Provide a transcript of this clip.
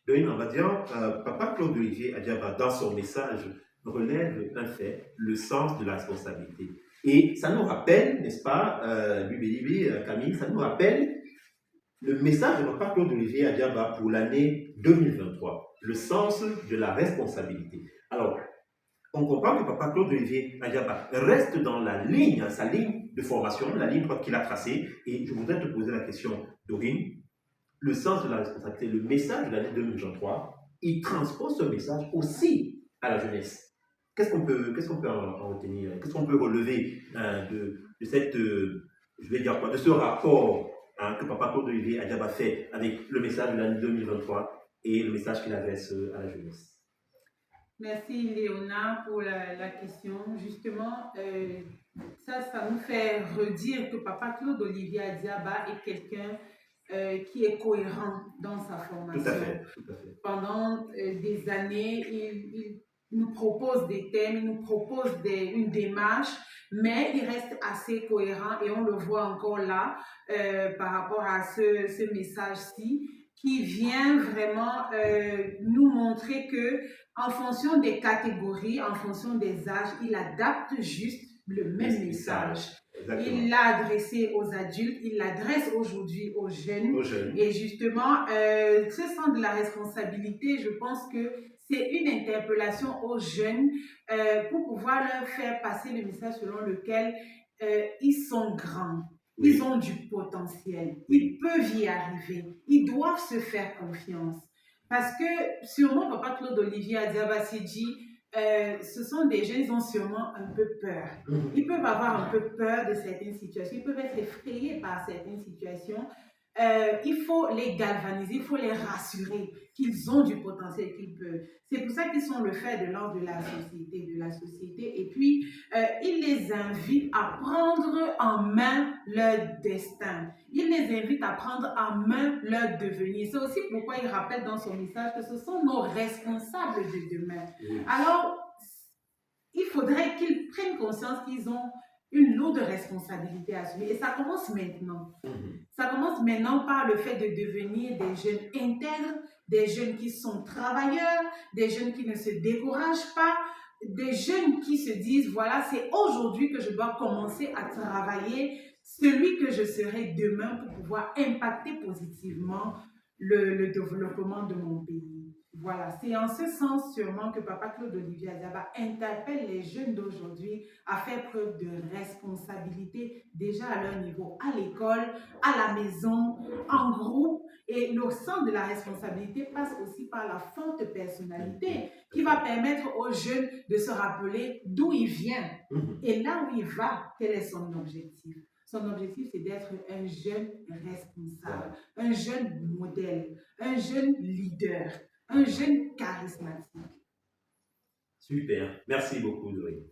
Dorine, on va dire, Papa Claude Olivier Adiaba, dans son message, relève un fait, le sens de la responsabilité. Et ça nous rappelle, n'est-ce pas, Camille, ça nous rappelle le message de Papa Claude Olivier Adiaba pour l'année 2023, le sens de la responsabilité. Alors, on comprend que Papa Claude Olivier Adiaba reste dans la ligne, sa ligne de formation, la ligne qu'il a tracée. Et je voudrais te poser la question, Dorine, le sens de la responsabilité, le message de l'année 2023, il transpose ce message aussi à la jeunesse. Qu'est-ce qu'on peut en retenir? Qu'est-ce qu'on peut relever de cette, je vais dire quoi, de ce rapport que Papa Claude Olivier Adiaba fait avec le message de l'année 2023 et le message qu'il adresse à la jeunesse? Merci Léona pour la question. Justement, ça nous fait redire que Papa Claude Olivier Adiaba est quelqu'un qui est cohérent dans sa formation. Tout à fait, tout à fait. Pendant des années, il nous propose des thèmes, il nous propose une démarche, mais il reste assez cohérent et on le voit encore là par rapport à ce message-ci qui vient vraiment nous montrer que en fonction des catégories, en fonction des âges, il adapte juste le même message. Exactement. Il l'a adressé aux adultes, il l'adresse aujourd'hui aux jeunes. Et justement, ce sens de la responsabilité, je pense que c'est une interpellation aux jeunes pour pouvoir leur faire passer le message selon lequel ils sont grands. Oui. Ils ont du potentiel, ils peuvent y arriver, ils doivent se faire confiance. Parce que sûrement, Papa Claude Olivier Adiaba s'est dit, ce sont des jeunes, ils ont sûrement un peu peur. Ils peuvent avoir un peu peur de certaines situations, ils peuvent être effrayés par certaines situations. Il faut les galvaniser, il faut les rassurer qu'ils ont du potentiel, qu'ils peuvent. C'est pour ça qu'ils sont le fer de lance de la société. Et puis, il les invite à prendre en main leur destin. Il les invite à prendre en main leur devenir. C'est aussi pourquoi il rappelle dans son message que ce sont nos responsables de demain. Oui. Alors, il faudrait qu'ils prennent conscience qu'ils ont une lourde responsabilité à assumer. Et ça commence maintenant. Ça commence maintenant par le fait de devenir des jeunes intègres, des jeunes qui sont travailleurs, des jeunes qui ne se découragent pas, des jeunes qui se disent, voilà, c'est aujourd'hui que je dois commencer à travailler celui que je serai demain pour pouvoir impacter positivement le développement de mon pays. Voilà, c'est en ce sens sûrement que Papa Claude Olivier Adiaba interpelle les jeunes d'aujourd'hui à faire preuve de responsabilité déjà à leur niveau, à l'école, à la maison, en groupe. Et le sens de la responsabilité passe aussi par la forte personnalité qui va permettre aux jeunes de se rappeler d'où il vient et là où il va, quel est son objectif. Son objectif, c'est d'être un jeune responsable, un jeune modèle, un jeune leader, un jeune charismatique. Super. Merci beaucoup, Dorine.